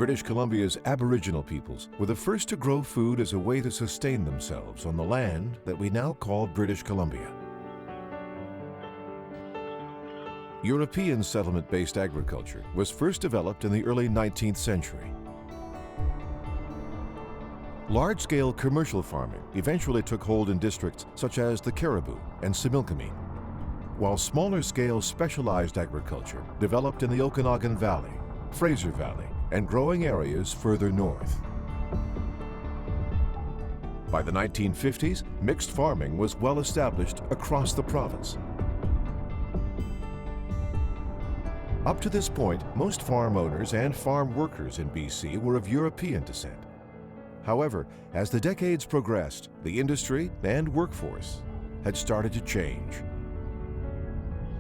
British Columbia's Aboriginal peoples were the first to grow food as a way to sustain themselves on the land that we now call British Columbia. European settlement-based agriculture was first developed in the early 19th century. Large-scale commercial farming eventually took hold in districts such as the Cariboo and Similkameen, while smaller-scale specialized agriculture developed in the Okanagan Valley, Fraser Valley, and growing areas further north. By the 1950s, mixed farming was well established across the province. Up to this point, most farm owners and farm workers in BC were of European descent. However, as the decades progressed, the industry and workforce had started to change.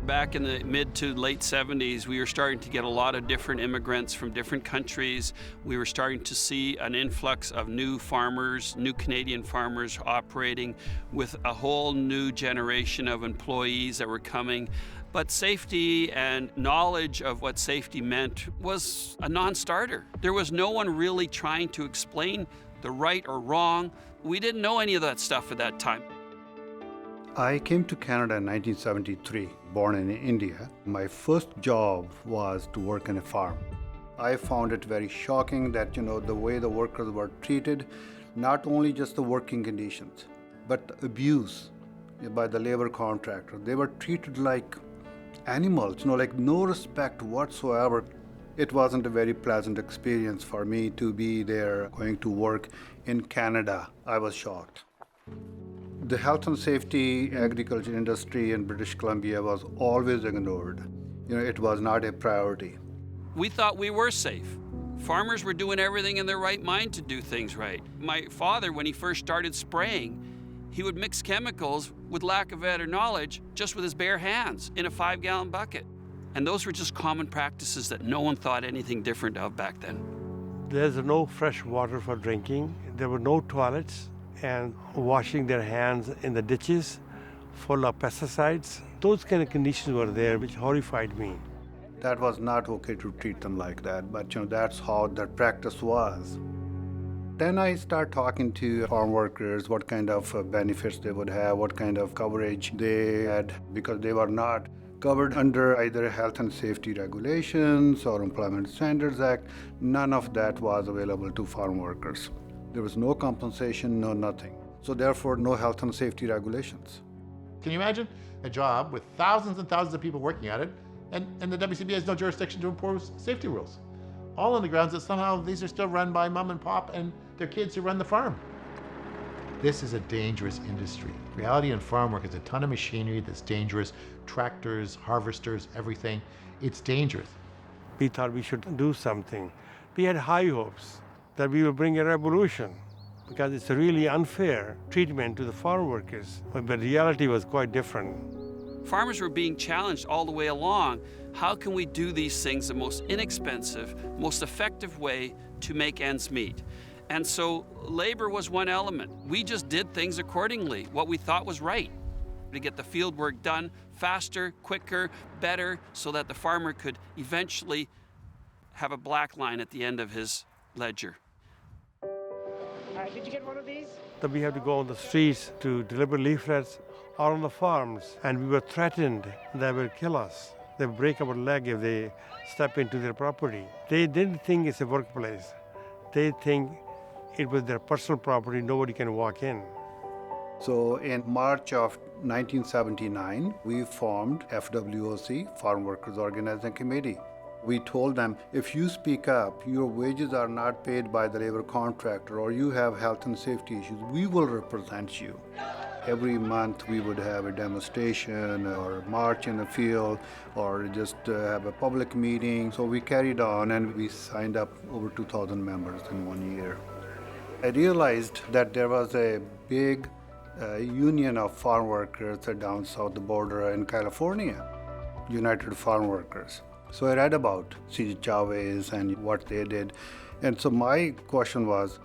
Back in the mid to late 70s, we were starting to get a lot of different immigrants from different countries. We were starting to see an influx of new farmers, new Canadian farmers operating with a whole new generation of employees that were coming. But safety and knowledge of what safety meant was a non-starter. There was no one really trying to explain the right or wrong. We didn't know any of that stuff at that time. I came to Canada in 1973, born in India. My first job was to work in a farm. I found it very shocking that, the way the workers were treated, not only just the working conditions, but abuse by the labor contractor. They were treated like animals, like no respect whatsoever. It wasn't a very pleasant experience for me to be there going to work in Canada. I was shocked. The health and safety agriculture industry in British Columbia was always ignored. It was not a priority. We thought we were safe. Farmers were doing everything in their right mind to do things right. My father, when he first started spraying, he would mix chemicals with lack of better knowledge just with his bare hands in a 5-gallon bucket. And those were just common practices that no one thought anything different of back then. There's no fresh water for drinking. There were no toilets, and washing their hands in the ditches full of pesticides. Those kind of conditions were there, which horrified me. That was not okay to treat them like that, but that's how their practice was. Then I start talking to farm workers, what kind of benefits they would have, what kind of coverage they had, because they were not covered under either health and safety regulations or Employment Standards Act. None of that was available to farm workers. There was no compensation, no nothing. So therefore, no health and safety regulations. Can you imagine a job with thousands and thousands of people working at it, and the WCB has no jurisdiction to impose safety rules? All on the grounds that somehow these are still run by mom and pop and their kids who run the farm. This is a dangerous industry. Reality in farm work is a ton of machinery that's dangerous, tractors, harvesters, everything. It's dangerous. We thought we should do something. We had high hopes that we will bring a revolution because it's a really unfair treatment to the farm workers. But the reality was quite different. Farmers were being challenged all the way along. How can we do these things the most inexpensive, most effective way to make ends meet? And so labor was one element. We just did things accordingly, what we thought was right, to get the field work done faster, quicker, better, so that the farmer could eventually have a black line at the end of his ledger. Did you get one of these? That we had to go on the streets to deliver leaflets or on the farms, and we were threatened they will kill us. They will break our leg if they step into their property. They didn't think it's a workplace. They think it was their personal property, nobody can walk in. So in March of 1979, we formed FWOC, Farm Workers Organizing Committee. We told them, if you speak up, your wages are not paid by the labor contractor, or you have health and safety issues, we will represent you. Every month we would have a demonstration or march in the field or just have a public meeting. So we carried on and we signed up over 2,000 members in 1 year. I realized that there was a big union of farm workers down south the border in California, United Farm Workers. So I read about C.J. Chavez and what they did. And so my question was,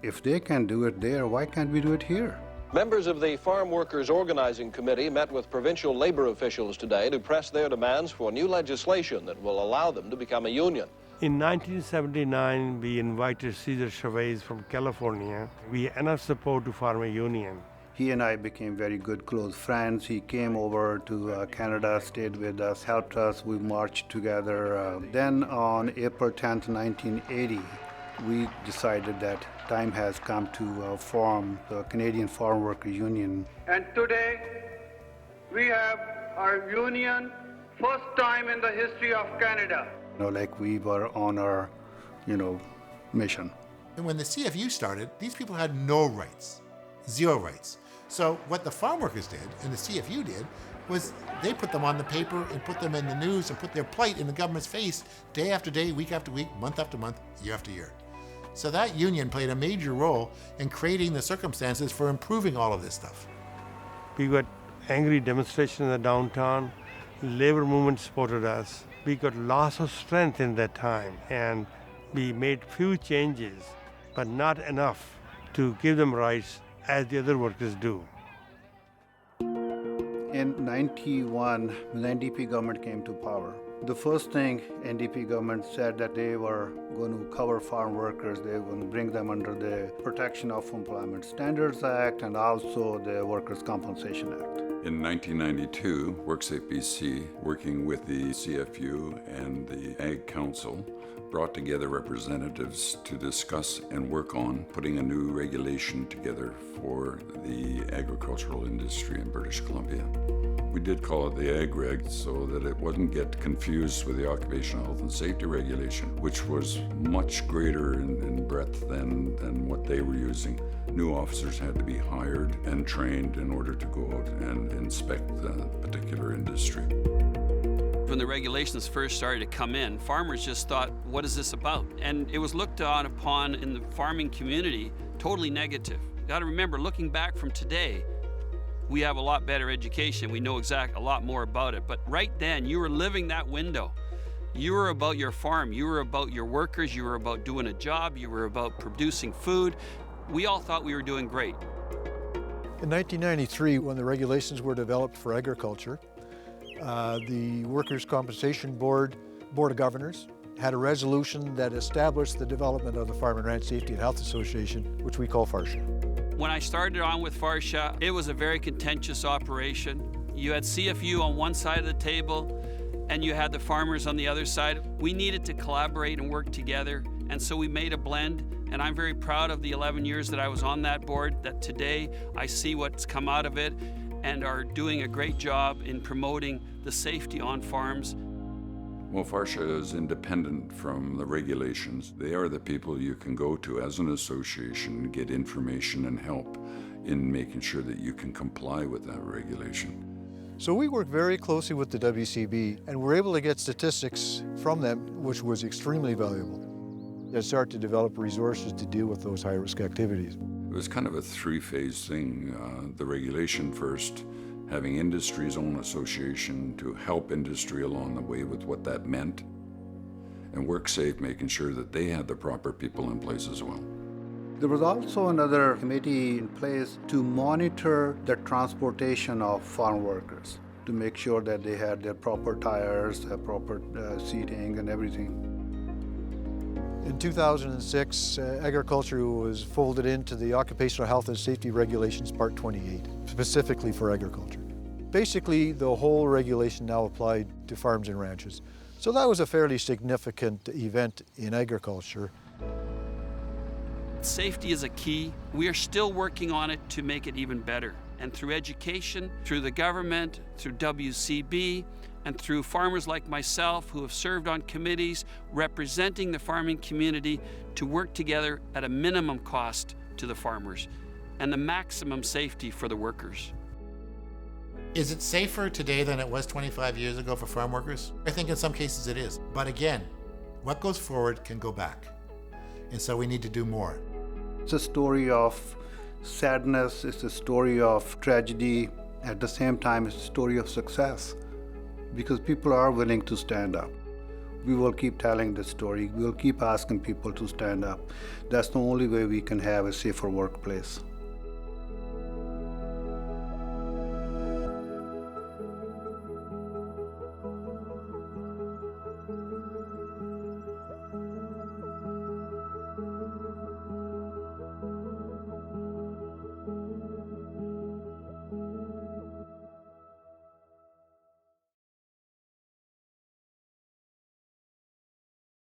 if they can do it there, why can't we do it here? Members of the Farm Workers Organizing Committee met with provincial labor officials today to press their demands for new legislation that will allow them to become a union. In 1979, we invited Cesar Chavez from California. We had enough support to form a union. He and I became very good, close friends. He came over to Canada, stayed with us, helped us. We marched together. Then on April 10th, 1980, we decided that time has come to form the Canadian Farmworkers Union. And today, we have our union, first time in the history of Canada. Like we were on our, mission. And when the CFU started, these people had no rights, zero rights. So what the farm workers did, and the CFU did, was they put them on the paper and put them in the news and put their plight in the government's face day after day, week after week, month after month, year after year. So that union played a major role in creating the circumstances for improving all of this stuff. We got angry demonstrations in the downtown. Labor movement supported us. We got lots of strength in that time, and we made few changes, but not enough to give them rights as the other workers do. In 91, when the NDP government came to power, the first thing NDP government said that they were going to cover farm workers, they were going to bring them under the Protection of Employment Standards Act and also the Workers' Compensation Act. In 1992, WorkSafe BC, working with the CFU and the Ag Council, brought together representatives to discuss and work on putting a new regulation together for the agricultural industry in British Columbia. We did call it the Ag Reg so that it wouldn't get confused with the Occupational Health and Safety Regulation, which was much greater in breadth than what they were using. New officers had to be hired and trained in order to go out and inspect the particular industry. When the regulations first started to come in, farmers just thought, what is this about? And it was looked on upon in the farming community totally negative. You got to remember, looking back from today, we have a lot better education. We know a lot more about it. But right then, you were living that window. You were about your farm. You were about your workers. You were about doing a job. You were about producing food. We all thought we were doing great. In 1993, when the regulations were developed for agriculture, the Workers' Compensation Board of Governors had a resolution that established the development of the Farm and Ranch Safety and Health Association, which we call FARSHA. When I started on with FARSHA, it was a very contentious operation. You had CFU on one side of the table, and you had the farmers on the other side. We needed to collaborate and work together, and so we made a blend, and I'm very proud of the 11 years that I was on that board, that today I see what's come out of it, and are doing a great job in promoting the safety on farms. Well, FARSHA is independent from the regulations. They are the people you can go to as an association, get information and help in making sure that you can comply with that regulation. So we work very closely with the WCB, and we're able to get statistics from them, which was extremely valuable. They start to develop resources to deal with those high-risk activities. It was kind of a three-phase thing. The regulation first, having industry's own association to help industry along the way with what that meant, and WorkSafe making sure that they had the proper people in place as well. There was also another committee in place to monitor the transportation of farm workers, to make sure that they had their proper tires, proper seating and everything. In 2006, agriculture was folded into the Occupational Health and Safety Regulations Part 28, specifically for agriculture. Basically, the whole regulation now applied to farms and ranches. So that was a fairly significant event in agriculture. Safety is a key. We are still working on it to make it even better. And through education, through the government, through WCB, and through farmers like myself who have served on committees representing the farming community to work together at a minimum cost to the farmers and the maximum safety for the workers. Is it safer today than it was 25 years ago for farm workers? I think in some cases it is. But again, what goes forward can go back. And so we need to do more. It's a story of sadness, it's a story of tragedy. At the same time, it's a story of success, because people are willing to stand up. We will keep telling this story. We will keep asking people to stand up. That's the only way we can have a safer workplace.